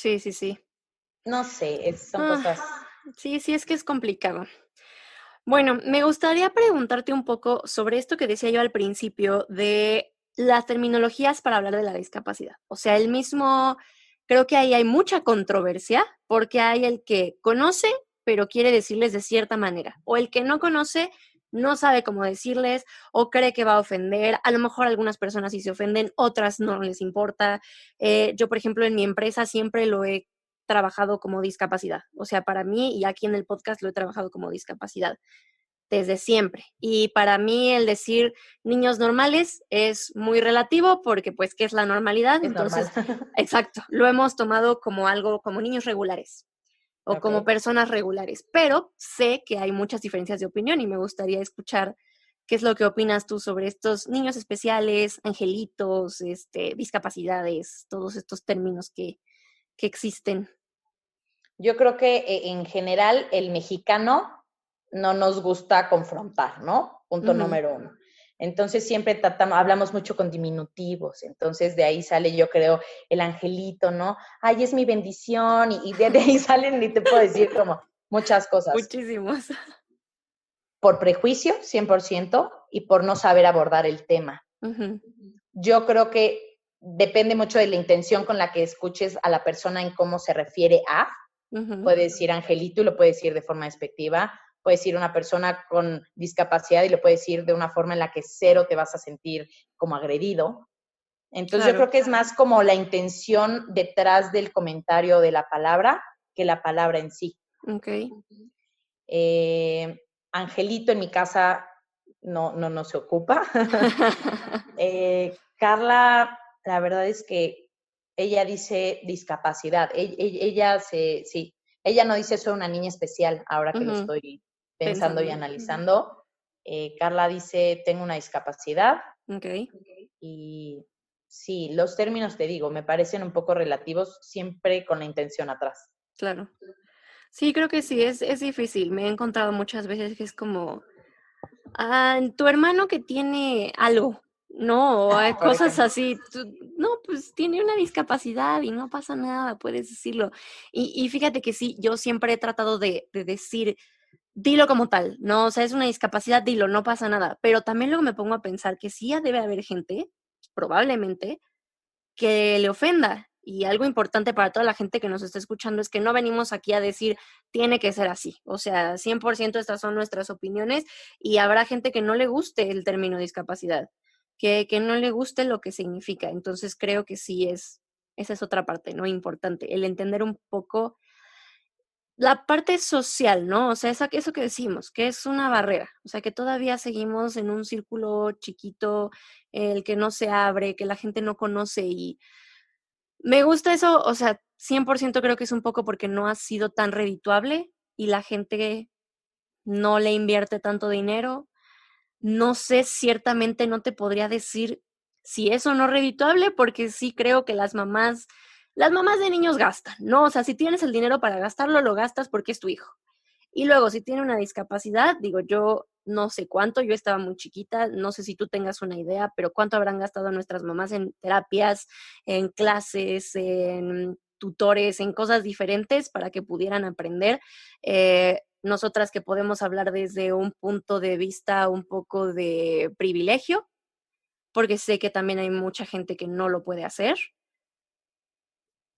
Sí, sí, sí. No sé, son Ah, cosas... sí, sí, es que es complicado. Bueno, me gustaría preguntarte un poco sobre esto que decía yo al principio de las terminologías para hablar de la discapacidad. O sea, creo que ahí hay mucha controversia porque hay el que conoce, pero quiere decirles de cierta manera, o el que no conoce, no sabe cómo decirles, o cree que va a ofender. A lo mejor algunas personas sí se ofenden, otras no les importa. Yo, por ejemplo, en mi empresa siempre lo he trabajado como discapacidad. O sea, para mí y aquí en el podcast lo he trabajado como discapacidad desde siempre. Y para mí el decir niños normales es muy relativo porque pues, ¿qué es la normalidad? Es normal. Entonces, exacto, lo hemos tomado como algo, como niños regulares o Ok. como personas regulares, pero sé que hay muchas diferencias de opinión y me gustaría escuchar qué es lo que opinas tú sobre estos niños especiales, angelitos, discapacidades, todos estos términos que existen. Yo creo que en general el mexicano no nos gusta confrontar, ¿no? Punto Ujú. número uno. Entonces siempre hablamos mucho con diminutivos, entonces de ahí sale yo creo el angelito, ¿no? Ay, es mi bendición y de ahí salen y te puedo decir como muchas cosas. Muchísimos. Por prejuicio, 100%, y por no saber abordar el tema. Ujú, Yo creo que depende mucho de la intención con la que escuches a la persona en cómo se refiere a. ujú. Puede decir angelito y lo puede decir de forma despectiva. Puede decir una persona con discapacidad y lo puede decir de una forma en la que cero te vas a sentir como agredido. Entonces yo Claro. creo que es más como la intención detrás del comentario de la palabra que la palabra en sí. Ok. Eh, Angelito en mi casa no se ocupa. Carla, la verdad es que ella dice discapacidad. Sí, ella no dice soy una niña especial, ahora que lo Ujú, estoy pensando y pensando. analizando. Carla dice tengo una discapacidad Ok, y sí, los términos, te digo, me parecen un poco relativos, siempre con la intención atrás. claro. Sí, creo que sí, es difícil. Me he encontrado muchas veces que es como, tu hermano que tiene algo, ¿no? O hay Por cosas ejemplo. así. No, pues tiene una discapacidad y no pasa nada, puedes decirlo. Y fíjate que sí, yo siempre he tratado de decir, dilo como tal, ¿no? O sea, es una discapacidad, dilo, no pasa nada. Pero también luego me pongo a pensar que sí debe haber gente, probablemente, que le ofenda. Y algo importante para toda la gente que nos está escuchando es que no venimos aquí a decir tiene que ser así. O sea, 100% estas son nuestras opiniones y habrá gente que no le guste el término discapacidad, que no le guste lo que significa. Entonces creo que sí esa es otra parte, ¿no? Importante, el entender un poco la parte social, ¿no? O sea, eso que decimos, que es una barrera, o sea, que todavía seguimos en un círculo chiquito, el que no se abre, que la gente no conoce y me gusta eso, o sea, 100% creo que es un poco porque no ha sido tan redituable y la gente no le invierte tanto dinero. No sé, ciertamente no te podría decir si es o no redituable, porque sí creo que las mamás de niños gastan, ¿no? O sea, si tienes el dinero para gastarlo, lo gastas porque es tu hijo. Y luego, si tiene una discapacidad, digo, yo no sé cuánto, yo estaba muy chiquita, no sé si tú tengas una idea, pero cuánto habrán gastado nuestras mamás en terapias, en clases, en tutores, en cosas diferentes para que pudieran aprender. Nosotras que podemos hablar desde un punto de vista un poco de privilegio, porque sé que también hay mucha gente que no lo puede hacer.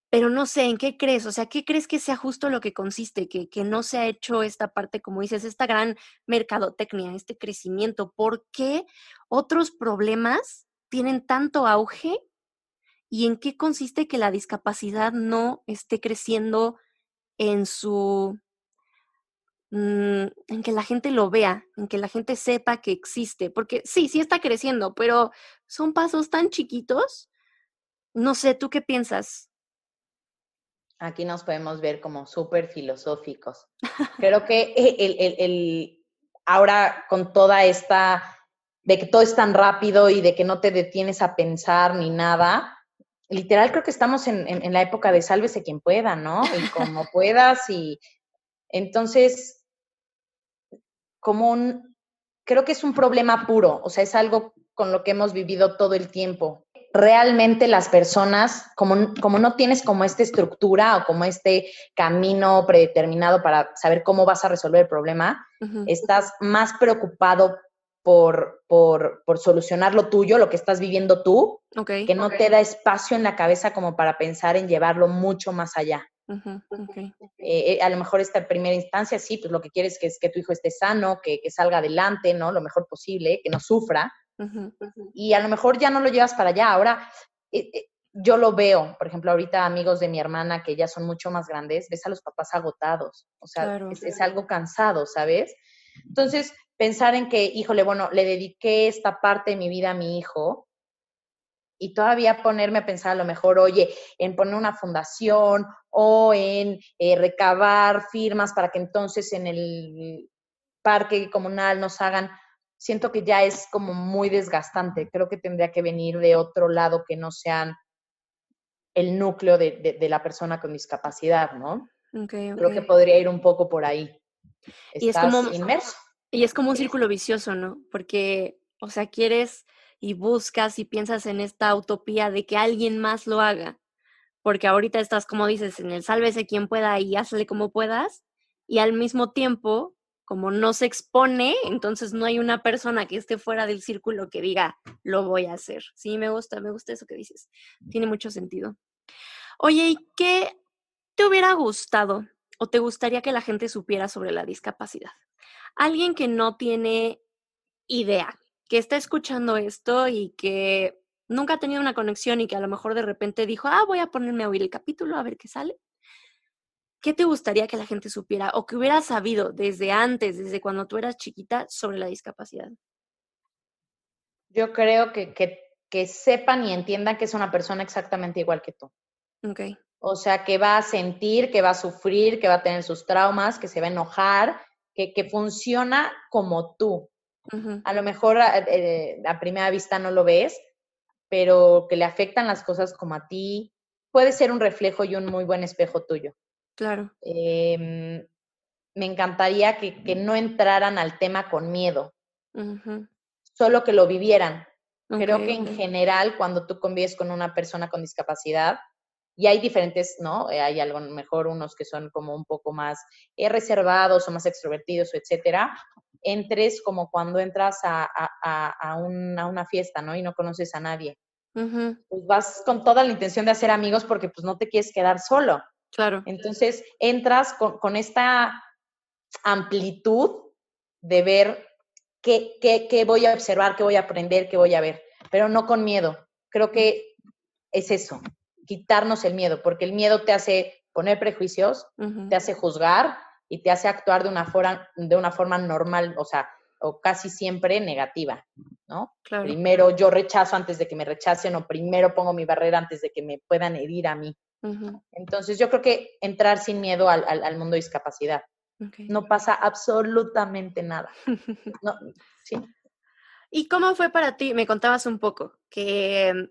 Pero no sé, ¿en qué crees? O sea, ¿qué crees que sea justo lo que consiste? Que no se ha hecho esta parte, como dices, esta gran mercadotecnia, este crecimiento. ¿Por qué otros problemas tienen tanto auge y en qué consiste que la discapacidad no esté creciendo en en que la gente lo vea, en que la gente sepa que existe? Porque sí, sí está creciendo, pero son pasos tan chiquitos. No sé, ¿tú qué piensas? Aquí nos podemos ver como súper filosóficos. Creo que ahora con toda esta, de que todo es tan rápido y de que no te detienes a pensar ni nada, literal creo que estamos en la época de sálvese quien pueda, ¿no? Y como puedas y entonces como creo que es un problema puro, o sea, es algo con lo que hemos vivido todo el tiempo. realmente las personas, como no tienes como esta estructura o como este camino predeterminado para saber cómo vas a resolver el problema, estás más preocupado por solucionar lo tuyo, lo que estás viviendo tú, que no te da espacio en la cabeza como para pensar en llevarlo mucho más allá. A lo mejor esta primera instancia, sí, pues lo que quieres es que tu hijo esté sano, que salga adelante, ¿no? Lo mejor posible, que no sufra. Y a lo mejor ya no lo llevas para allá. Ahora, yo lo veo, por ejemplo, ahorita amigos de mi hermana que ya son mucho más grandes, ves a los papás agotados, o sea, claro. Es algo cansado, ¿sabes? Entonces, pensar en que, híjole, bueno, le dediqué esta parte de mi vida a mi hijo y todavía ponerme a pensar a lo mejor, oye, en poner una fundación o en recabar firmas para que entonces en el parque comunal nos hagan, siento que ya es como muy desgastante. Creo que tendría que venir de otro lado que no sean el núcleo de la persona con discapacidad, ¿no? Creo que podría ir un poco por ahí. Estás inmerso. Y es como un círculo vicioso, ¿no? Porque, o sea, quieres y buscas y piensas en esta utopía de que alguien más lo haga. Porque ahorita estás, como dices, en el sálvese quien pueda y hazle como puedas. Y al mismo tiempo, como no se expone, entonces no hay una persona que esté fuera del círculo que diga, lo voy a hacer. Sí, me gusta eso que dices. Tiene mucho sentido. Oye, ¿y qué te hubiera gustado o te gustaría que la gente supiera sobre la discapacidad? Alguien que no tiene idea, que está escuchando esto y que nunca ha tenido una conexión y que a lo mejor de repente dijo, voy a ponerme a oír el capítulo a ver qué sale. ¿Qué te gustaría que la gente supiera o que hubiera sabido desde antes, desde cuando tú eras chiquita, sobre la discapacidad? Yo creo que sepan y entiendan que es una persona exactamente igual que tú. Okay. O sea, que va a sentir, que va a sufrir, que va a tener sus traumas, que se va a enojar, que funciona como tú. A lo mejor a primera vista no lo ves, pero que le afectan las cosas como a ti. Puede ser un reflejo y un muy buen espejo tuyo. Claro. Me encantaría que no entraran al tema con miedo, solo que lo vivieran. Creo que en general, cuando tú convives con una persona con discapacidad, y hay diferentes, ¿no? Hay a lo mejor unos que son como un poco más reservados o más extrovertidos, etcétera. Entres como cuando entras a una fiesta, ¿no? Y no conoces a nadie. Pues vas con toda la intención de hacer amigos porque pues no te quieres quedar solo. Claro. Entonces entras con esta amplitud de ver qué voy a observar, qué voy a aprender, qué voy a ver, pero no con miedo. Creo que es eso, quitarnos el miedo, porque el miedo te hace poner prejuicios, te hace juzgar y te hace actuar de una forma normal, o sea, o casi siempre negativa, ¿no? Claro. Primero yo rechazo antes de que me rechacen, o primero pongo mi barrera antes de que me puedan herir a mí. Entonces yo creo que entrar sin miedo al mundo de discapacidad. No pasa absolutamente nada. No, sí. ¿Y cómo fue para ti? Me contabas un poco que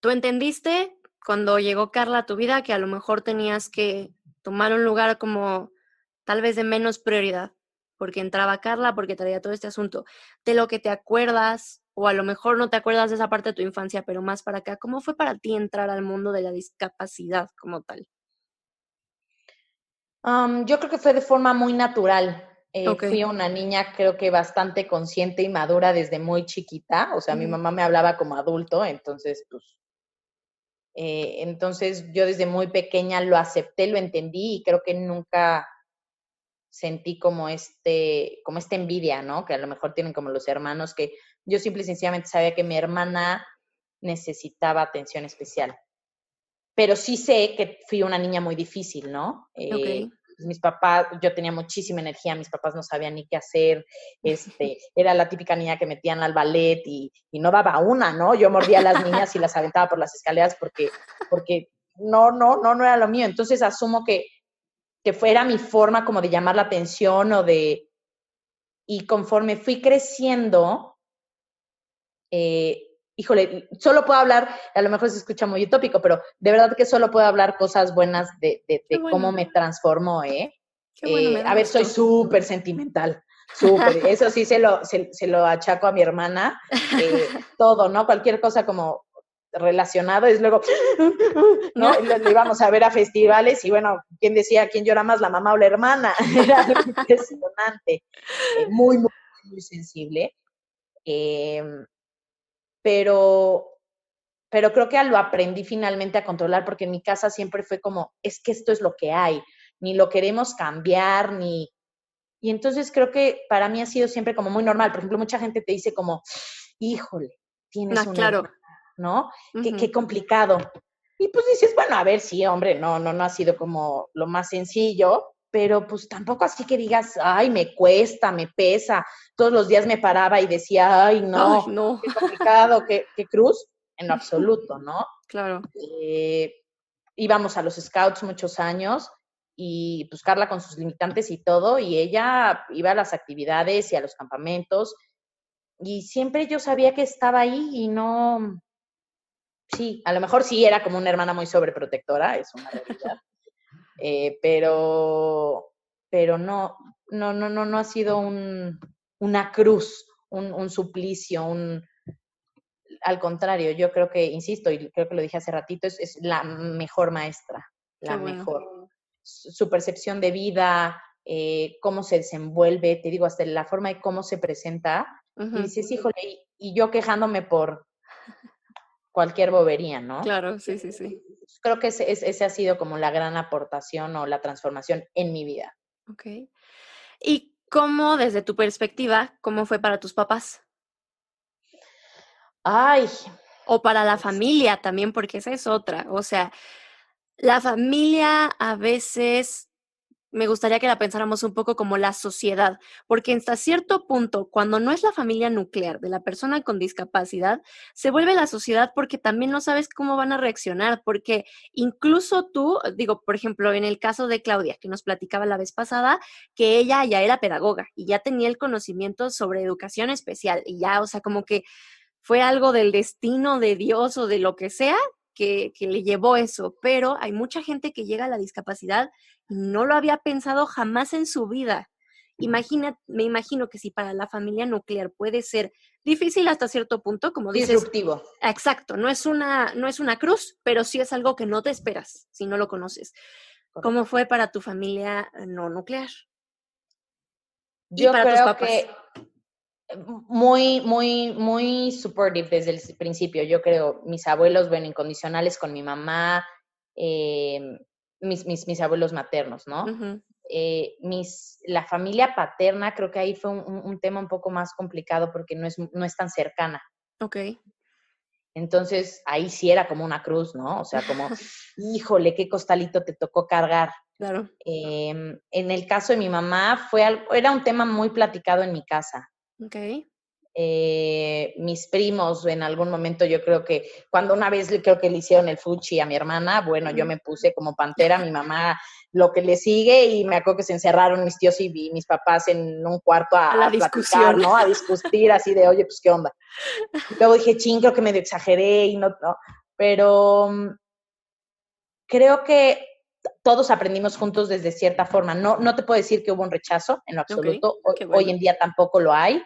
tú entendiste cuando llegó Carla a tu vida que a lo mejor tenías que tomar un lugar como tal vez de menos prioridad, porque entraba Carla, porque traía todo este asunto. De lo que te acuerdas, o a lo mejor no te acuerdas de esa parte de tu infancia, pero más para acá, ¿cómo fue para ti entrar al mundo de la discapacidad como tal? Yo creo que fue de forma muy natural. Fui una niña, creo que bastante consciente y madura desde muy chiquita. O sea, mi mamá me hablaba como adulto, entonces, pues, entonces yo desde muy pequeña lo acepté, lo entendí y creo que nunca sentí como esta envidia, ¿no? Que a lo mejor tienen como los hermanos, que yo simple y sencillamente sabía que mi hermana necesitaba atención especial. Pero sí sé que fui una niña muy difícil, ¿no? Mis papás, yo tenía muchísima energía, mis papás no sabían ni qué hacer, era la típica niña que metían al ballet y no daba una, ¿no? Yo mordía a las niñas y las aventaba por las escaleras porque no era lo mío. Entonces asumo que fuera mi forma como de llamar la atención y conforme fui creciendo, híjole, solo puedo hablar, a lo mejor se escucha muy utópico, pero de verdad que solo puedo hablar cosas buenas de cómo me transformó, Bueno, a ver, soy súper sentimental, súper, eso sí se lo achaco a mi hermana, todo, ¿no? Cualquier cosa como relacionado, es luego, ¿no? Le íbamos a ver a festivales y bueno, ¿quién decía quién llora más, la mamá o la hermana? Era algo impresionante, muy, muy, muy sensible. Eh, pero, pero creo que lo aprendí finalmente a controlar porque en mi casa siempre fue como, es que esto es lo que hay, ni lo queremos cambiar, ni... Y entonces creo que para mí ha sido siempre como muy normal. Por ejemplo, mucha gente te dice como, híjole, tienes Ah, una claro. hermana, ¿no? Qué Ujú. complicado. Y pues dices, bueno, a ver, sí, hombre, no ha sido como lo más sencillo, pero pues tampoco así que digas, ay, me cuesta, me pesa. Todos los días me paraba y decía, ay, Ay, no, no. qué complicado, qué cruz, en lo absoluto, ¿no? Claro. Eh, Íbamos a los scouts muchos años y pues Carla con sus limitantes y todo, y ella iba a las actividades y a los campamentos, y siempre yo sabía que estaba ahí y no, sí, a lo mejor sí era como una hermana muy sobreprotectora, es una realidad, pero no ha sido una cruz, un suplicio, al contrario, yo creo que, insisto, y creo que lo dije hace ratito, es la mejor maestra, Qué la bueno. mejor. Su percepción de vida, cómo se desenvuelve, te digo, hasta la forma de cómo se presenta, y Ujú. dices, híjole, y yo quejándome por cualquier bobería, ¿no? Claro, sí, sí, sí. Creo que ese ha sido como la gran aportación o la transformación en mi vida. Ok. ¿Y cómo, desde tu perspectiva, cómo fue para tus papás? Ay, O para la familia también, porque esa es otra. O sea, la familia a veces me gustaría que la pensáramos un poco como la sociedad, porque hasta cierto punto, cuando no es la familia nuclear de la persona con discapacidad, se vuelve la sociedad porque también no sabes cómo van a reaccionar, porque incluso tú, digo, por ejemplo, en el caso de Claudia, que nos platicaba la vez pasada, que ella ya era pedagoga y ya tenía el conocimiento sobre educación especial y ya, o sea, como que fue algo del destino de Dios o de lo que sea que le llevó eso, pero hay mucha gente que llega a la discapacidad y no lo había pensado jamás en su vida. Me imagino que si para la familia nuclear puede ser difícil hasta cierto punto, como dices, disruptivo. exacto, no es una cruz, pero sí es algo que no te esperas si no lo conoces. ¿Cómo Correcto. fue para tu familia no nuclear? Y Yo para tus creo que papás. muy, muy, muy supportive desde el principio. Yo creo, mis abuelos, bueno, incondicionales con mi mamá, eh, mis abuelos maternos, ¿no? Ujú. La familia paterna, creo que ahí fue un tema un poco más complicado porque no es tan cercana. Ok, Entonces, ahí sí era como una cruz, ¿no? O sea, como, híjole, qué costalito te tocó cargar. claro. En el caso de mi mamá, era un tema muy platicado en mi casa. Ok. Mis primos en algún momento, yo creo que cuando una vez creo que le hicieron el fuchi a mi hermana, bueno, yo me puse como pantera, mi mamá lo que le sigue, y me acuerdo que se encerraron mis tíos y mis papás en un cuarto A la a platicar, discusión. ¿no? A discutir así de, oye, pues qué onda. Y luego dije, ching, creo que medio exageré y no. Pero creo que todos aprendimos juntos desde cierta forma. No te puedo decir que hubo un rechazo en lo Ok, absoluto. qué Hoy bueno. en día tampoco lo hay.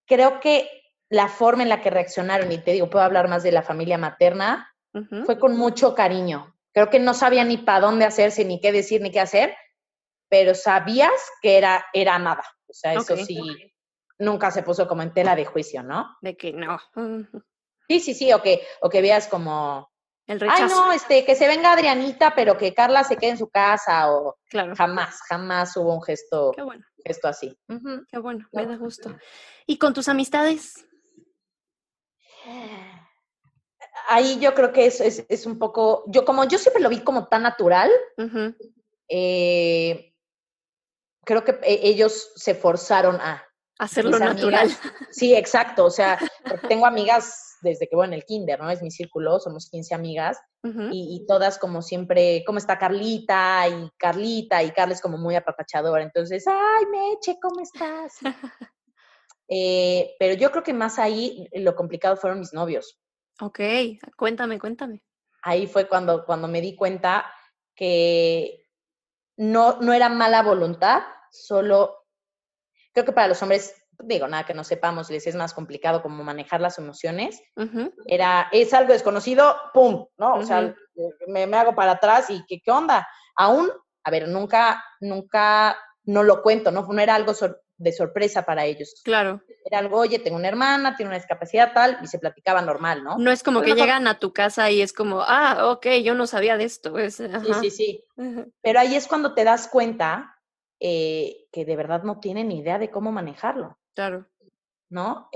Creo que la forma en la que reaccionaron, y te digo, puedo hablar más de la familia materna, Ujú. fue con mucho cariño. Creo que no sabía ni para dónde hacerse, ni qué decir, ni qué hacer, pero sabías que era amada. O sea, Ok, eso sí, nunca se puso como en tela de juicio, ¿no? de que no. Ujú. Sí, o que veas como, El ay, rechazo, no, que se venga Adrianita, pero que Carla se quede en su casa, o claro. jamás hubo un Qué bueno, gesto así. Uh-huh. qué bueno, me No. da gusto. ¿Y con tus amistades? Ahí yo creo que es un poco, como yo siempre lo vi como tan natural, Ujú. eh, creo que ellos se forzaron a Hacerlo mis natural. amigas. Sí, exacto, o sea, porque tengo amigas desde que voy en el kinder, ¿no? Es mi círculo, somos 15 amigas, Ujú. y todas como siempre, ¿cómo está Carlita? Y Carla es como muy apapachadora, entonces, ay, Meche, ¿cómo estás? Pero yo creo que más ahí lo complicado fueron mis novios. Ok, cuéntame, cuéntame. Ahí fue cuando me di cuenta que no era mala voluntad, solo creo que para los hombres digo, nada que no sepamos, les es más complicado como manejar las emociones, Ujú, es algo desconocido, ¡pum! ¿No? O ujú, sea, me hago para atrás y ¿qué onda? Aún, a ver, nunca no lo cuento, ¿no? No era algo de sorpresa para ellos. claro. Era algo, oye, tengo una hermana, tiene una discapacidad tal, y se platicaba normal, ¿no? No es como A lo que mejor, llegan a tu casa y es como, ah, ok, yo no sabía de esto. sí, sí, Ajá. sí. Ajá, Pero ahí es cuando te das cuenta que de verdad no tienen ni idea de cómo manejarlo, claro. ¿no?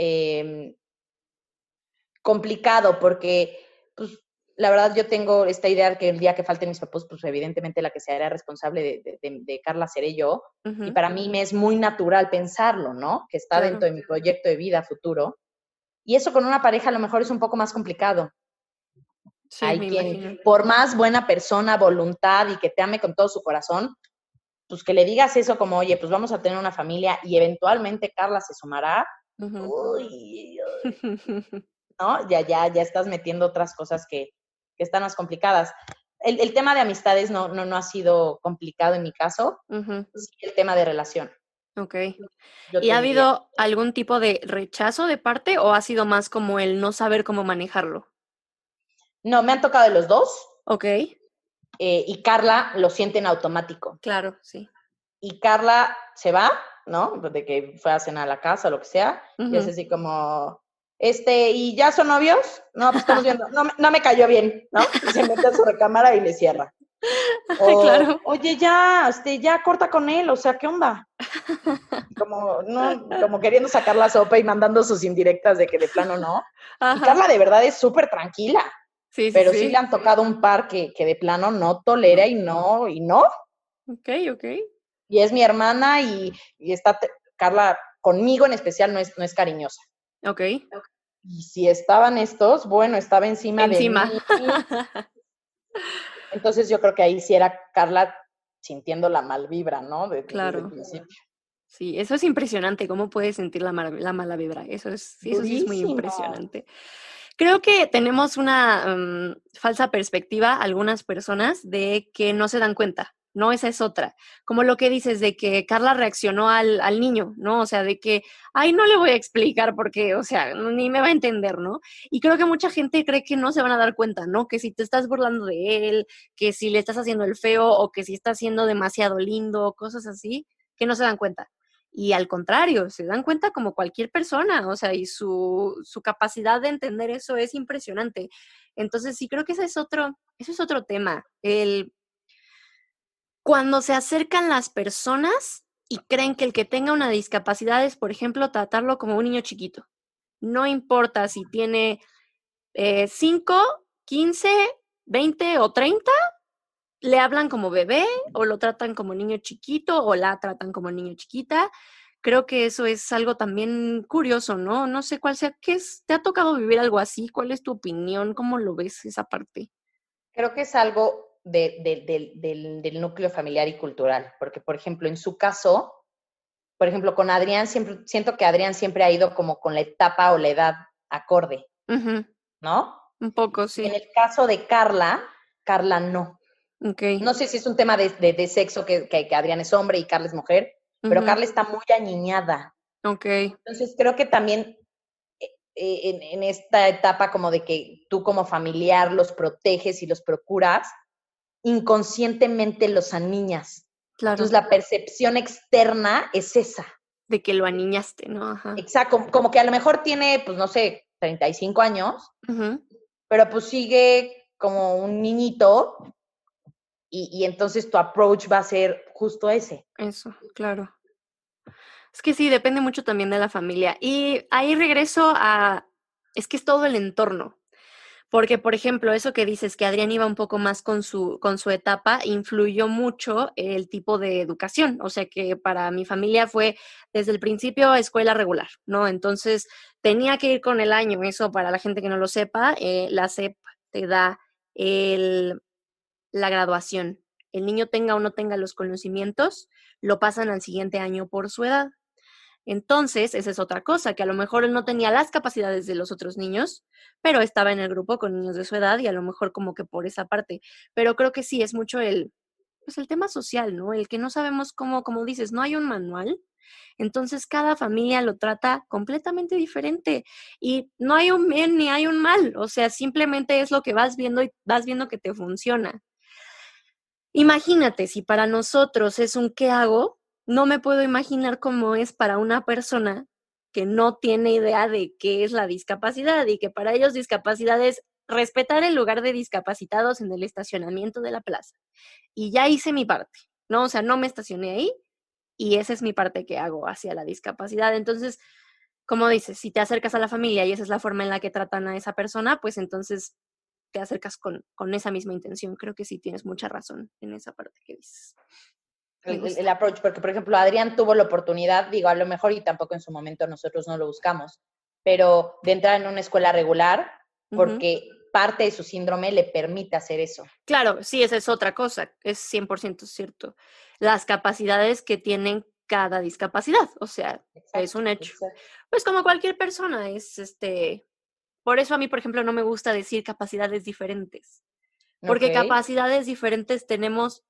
Complicado porque, pues, la verdad yo tengo esta idea de que el día que falten mis papás, pues evidentemente la que se hará responsable de Carla seré yo. Y Ujú, para mí me es muy natural pensarlo, ¿no? Que está claro. dentro de mi proyecto de vida futuro. Y eso con una pareja a lo mejor es un poco más complicado. Sí, Hay me quien, imagino. por más buena persona, voluntad y que te ame con todo su corazón, pues que le digas eso como, oye, pues vamos a tener una familia y eventualmente Carla se sumará. Ujú. Uy, ¿no? Ya estás metiendo otras cosas que están más complicadas. El tema de amistades no ha sido complicado en mi caso, Ujú, sí el tema de relación, ok. yo ¿Y te ha diría. habido algún tipo de rechazo de parte o ha sido más como el no saber cómo manejarlo? No, me han tocado de los dos Ok, y Carla lo siente en automático. claro, sí. Y Carla se va, ¿no? De que fue a cenar a la casa o lo que sea, y es Ujú. así como, ¿y ya son novios? No, pues estamos viendo, no me cayó bien, ¿no? Y se mete a su recámara y le cierra. O, Claro. oye, ya corta con él, o sea, ¿qué onda? Como, no, como queriendo sacar la sopa y mandando sus indirectas de que de plano no. Y Ajá. Carla de verdad es súper tranquila, Sí, sí, pero sí le sí. han tocado un par que de plano no tolera No. y no. Ok, ok. Y es mi hermana y está, Carla conmigo en especial no es cariñosa. Ok. Y si estaban estos, bueno, estaba encima de Encima. mí. Entonces yo creo que ahí sí era Carla sintiendo la mal vibra, ¿no? Desde el Claro. principio. Sí, eso es impresionante, cómo puedes sentir la mala vibra. Eso sí es muy Durísimo. impresionante. Creo que tenemos una falsa perspectiva, algunas personas, de que no se dan cuenta, ¿no? Esa es otra. Como lo que dices de que Carla reaccionó al niño, ¿no? O sea, de que, ay, no le voy a explicar porque, o sea, ni me va a entender, ¿no? Y creo que mucha gente cree que no se van a dar cuenta, ¿no? Que si te estás burlando de él, que si le estás haciendo el feo o que si estás siendo demasiado lindo, cosas así, que no se dan cuenta. Y al contrario, se dan cuenta como cualquier persona, o sea, y su capacidad de entender eso es impresionante. Entonces, sí, creo que eso es otro tema. Cuando se acercan las personas y creen que el que tenga una discapacidad es, por ejemplo, tratarlo como un niño chiquito. No importa si tiene 5, 15, 20 o 30, le hablan como bebé o lo tratan como niño chiquito o la tratan como niño chiquita. Creo que eso es algo también curioso, ¿no? No sé cuál sea, ¿te ha tocado vivir algo así? ¿Cuál es tu opinión? ¿Cómo lo ves esa parte? Creo que es algo del núcleo familiar y cultural, porque, por ejemplo, en su caso, por ejemplo, con Adrián, siempre, siento que Adrián siempre ha ido como con la etapa o la edad acorde, Ujú, ¿no? un poco, Y en sí. el caso de Carla, Carla no. Ok. No sé si es un tema de sexo, que Adrián es hombre y Carla es mujer, pero Ujú, Carla está muy añiñada. ok, Entonces creo que también en esta etapa como de que tú como familiar los proteges y los procuras, inconscientemente los aniñas. Entonces claro. la percepción externa es esa. De que lo aniñaste, ¿no? Ajá. Exacto, como que a lo mejor tiene, pues no sé, 35 años, Ujú, pero pues sigue como un niñito y entonces tu approach va a ser justo ese. eso, claro. Es que sí, depende mucho también de la familia. Y ahí regreso es que es todo el entorno. Porque, por ejemplo, eso que dices, que Adrián iba un poco más con su etapa, influyó mucho el tipo de educación. O sea que para mi familia fue desde el principio escuela regular, ¿no? Entonces tenía que ir con el año. Eso para la gente que no lo sepa, la SEP te da la graduación. El niño tenga o no tenga los conocimientos, lo pasan al siguiente año por su edad. Entonces, esa es otra cosa, que a lo mejor él no tenía las capacidades de los otros niños, pero estaba en el grupo con niños de su edad y a lo mejor como que por esa parte. Pero creo que sí, es mucho pues el tema social, ¿no? El que no sabemos cómo, como dices, no hay un manual Entonces, cada familia lo trata completamente diferente y no hay un bien ni hay un mal, o sea, simplemente es lo que vas viendo y vas viendo que te funciona. Imagínate, si para nosotros es un ¿qué hago? No me puedo imaginar cómo es para una persona que no tiene idea de qué es la discapacidad y que para ellos discapacidad es respetar el lugar de discapacitados en el estacionamiento de la plaza. Y ya hice mi parte, ¿no? O sea, no me estacioné ahí y esa es mi parte que hago hacia la discapacidad. Entonces, como dices, si te acercas a la familia y esa es la forma en la que tratan a esa persona, pues entonces te acercas con esa misma intención. Creo que sí tienes mucha razón en esa parte que dices. Me El gusta. approach, porque por ejemplo Adrián tuvo la oportunidad, digo, a lo mejor y tampoco en su momento nosotros no lo buscamos, pero de entrar en una escuela regular Ujú. porque parte de su síndrome le permite hacer eso. Claro, sí, esa es otra cosa, es 100% cierto. Las capacidades que tienen cada discapacidad, o sea, es Exacto, un hecho. exacto. Pues como cualquier persona, por eso a mí, por ejemplo, no me gusta decir capacidades diferentes, Ok, porque capacidades diferentes tenemos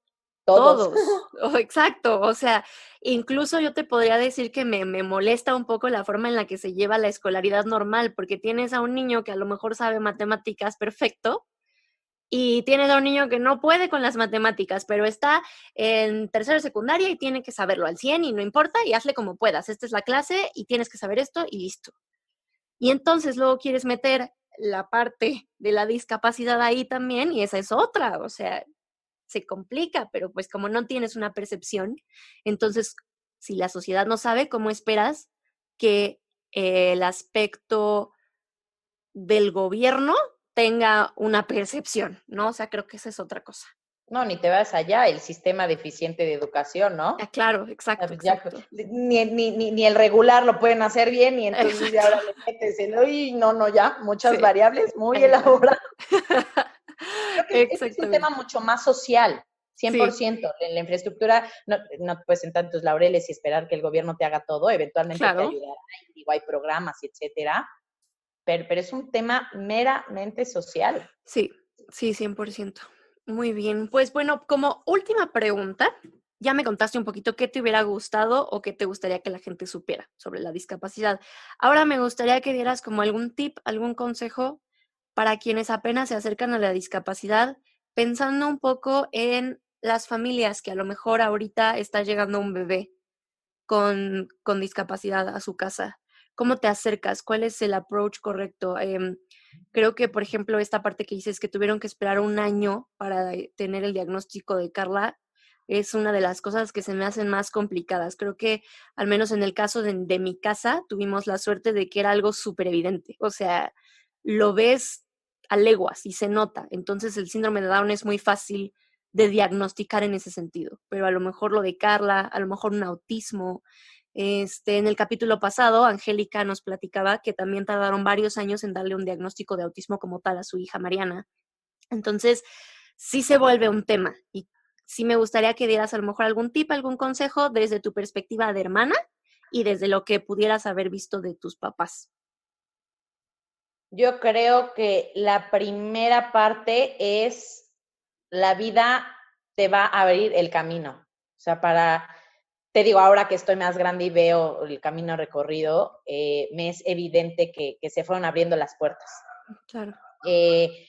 todos. todos, exacto, o sea, incluso yo te podría decir que me molesta un poco la forma en la que se lleva la escolaridad normal, porque tienes a un niño que a lo mejor sabe matemáticas perfecto y tienes a un niño que no puede con las matemáticas, pero está en tercero de secundaria y tiene que saberlo al 100 y no importa y hazle como puedas. Esta es la clase y tienes que saber esto y listo. Y entonces luego quieres meter la parte de la discapacidad ahí también y esa es otra, o sea, se complica, pero pues como no tienes una percepción, entonces si la sociedad no sabe, ¿cómo esperas que el aspecto del gobierno tenga una percepción? ¿No? O sea, creo que esa es otra cosa. No, ni te vas allá, el sistema deficiente de educación, Ah, ¿no? claro, Ah, exacto, pues ya, exacto. ni el regular lo pueden hacer bien y entonces ya ahora Exacto. le metes el, uy, no, no, ya, muchas Sí, variables muy exacto. elaboradas. Creo que este es un tema Exactamente. mucho más social, Sí, 100%. En la infraestructura no, no te puedes sentar en tus laureles y esperar que el gobierno te haga todo, eventualmente te claro. ayudará, y digo, hay programas, etcétera, pero es un tema meramente social. Sí, sí, 100%. Muy bien. Pues bueno, como última pregunta, ya me contaste un poquito qué te hubiera gustado o qué te gustaría que la gente supiera sobre la discapacidad. Ahora me gustaría que dieras como algún tip, algún consejo para quienes apenas se acercan a la discapacidad, pensando un poco en las familias que a lo mejor ahorita está llegando un bebé con discapacidad a su casa. ¿Cómo te acercas? ¿Cuál es el approach correcto? Creo que, por ejemplo, esta parte que dices que tuvieron que esperar un año para tener el diagnóstico de Carla es una de las cosas que se me hacen más complicadas. Creo que, al menos en el caso de mi casa, tuvimos la suerte de que era algo súper evidente. O sea, lo ves a leguas y se nota. Entonces, el síndrome de Down es muy fácil de diagnosticar en ese sentido. Pero a lo mejor lo de Carla, a lo mejor un autismo. En el capítulo pasado, Angélica nos platicaba que también tardaron varios años en darle un diagnóstico de autismo como tal a su hija Mariana. Entonces, sí se vuelve un tema y sí me gustaría que dieras a lo mejor algún tip, algún consejo desde tu perspectiva de hermana y desde lo que pudieras haber visto de tus papás. Yo creo que la primera parte es la vida te va a abrir el camino. O sea, te digo, ahora que estoy más grande y veo el camino recorrido, me es evidente que se fueron abriendo las puertas. Claro, Eh,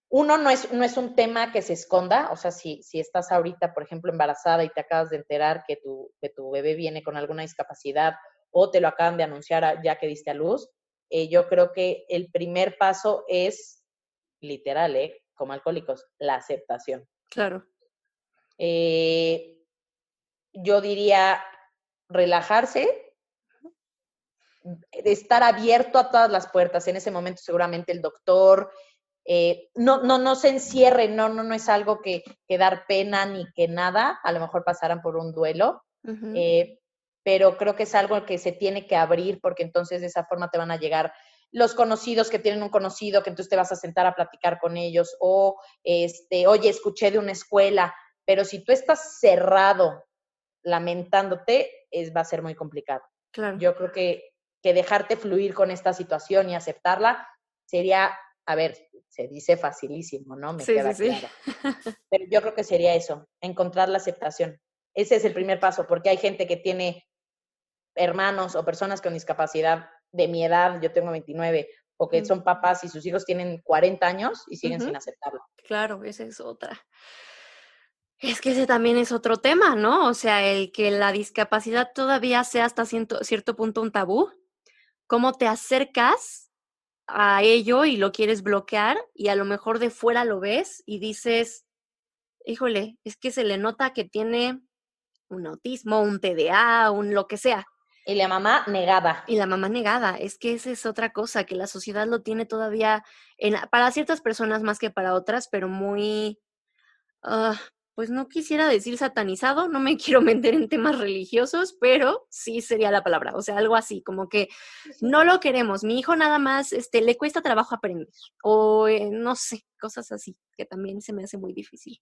uno no es un tema que se esconda, o sea, si estás ahorita, por ejemplo, embarazada y te acabas de enterar que tu bebé viene con alguna discapacidad o te lo acaban de anunciar ya que diste a luz, yo creo que el primer paso es literal, como alcohólicos, la aceptación. claro, Eh, yo diría relajarse, estar abierto a todas las puertas. En ese momento seguramente el doctor no se encierre, no es algo que dar pena ni que nada, a lo mejor pasarán por un duelo, uh-huh. eh, pero creo que es algo que se tiene que abrir porque entonces de esa forma te van a llegar los conocidos que tienen un conocido que entonces te vas a sentar a platicar con ellos o, oye, escuché de una escuela, pero si tú estás cerrado lamentándote, va a ser muy complicado. Claro. Yo creo que dejarte fluir con esta situación y aceptarla sería, a ver, se dice facilísimo, ¿no? Me Sí, sí, queda sí. claro. Pero yo creo que sería eso, encontrar la aceptación. Ese es el primer paso, porque hay gente que tiene hermanos o personas con discapacidad de mi edad, yo tengo 29, o que son papás y sus hijos tienen 40 años y siguen sin aceptarlo. Claro, esa es otra. Es que ese también es otro tema, ¿no? O sea, el que la discapacidad todavía sea hasta cierto punto un tabú. ¿Cómo te acercas a ello y lo quieres bloquear y a lo mejor de fuera lo ves y dices, híjole, es que se le nota que tiene un autismo, un TDA, un lo que sea? Y la mamá negada. Y la mamá negada, es que esa es otra cosa, que la sociedad lo tiene todavía para ciertas personas más que para otras, pero muy, ah, pues no quisiera decir satanizado, no me quiero meter en temas religiosos, pero sí sería la palabra, o sea, algo así, como que Sí, sí. no lo queremos, mi hijo nada más, le cuesta trabajo aprender, o no sé, cosas así, que también se me hace muy difícil.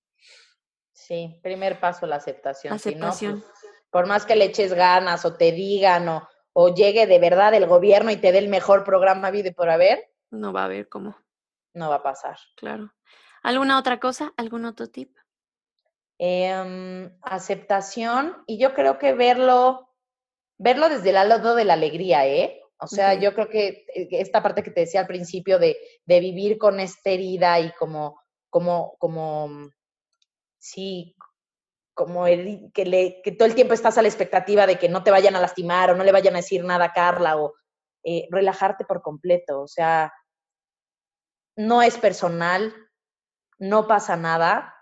Sí, primer paso la aceptación. Si no, pues Aceptación, por más que le eches ganas o te digan o llegue de verdad el gobierno y te dé el mejor programa habido y por haber, no va a haber cómo, no va a pasar. claro. ¿Alguna otra cosa? ¿Algún otro tip? Aceptación y yo creo que verlo desde el lado de la alegría, ¿eh? O sea, Ok, yo creo que esta parte que te decía al principio de vivir con esta herida y como, sí, que todo el tiempo estás a la expectativa de que no te vayan a lastimar o no le vayan a decir nada a Carla o relajarte por completo. O sea, no es personal, no pasa nada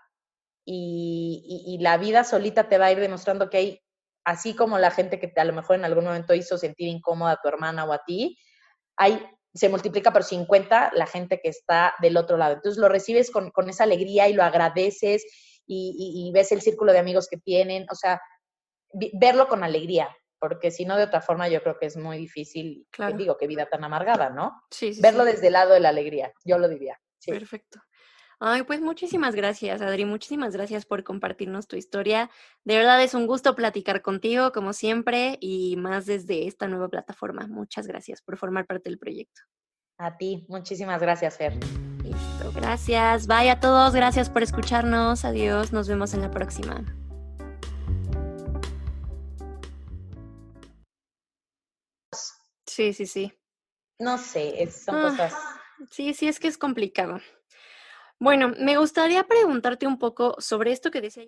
y la vida solita te va a ir demostrando que hay, así como la gente que a lo mejor en algún momento hizo sentir incómoda a tu hermana o a ti, se multiplica por 50 la gente que está del otro lado. Entonces lo recibes con esa alegría y lo agradeces y ves el círculo de amigos que tienen, o sea, verlo con alegría, porque si no, de otra forma yo creo que es muy difícil, que claro. digo, qué vida tan amargada, ¿no? Sí, sí, Verlo sí. desde el lado de la alegría, yo lo diría, sí. Perfecto. Ay, pues muchísimas gracias, Adri. Muchísimas gracias por compartirnos tu historia. De verdad es un gusto platicar contigo, como siempre, y más desde esta nueva plataforma. Muchas gracias por formar parte del proyecto. A ti, muchísimas gracias, Fer. Listo, gracias. Bye a todos. Gracias por escucharnos. Adiós. Nos vemos en la próxima. Sí, sí, sí. No sé, son Ah, cosas. sí, sí, es que es complicado. Bueno, me gustaría preguntarte un poco sobre esto que decía yo.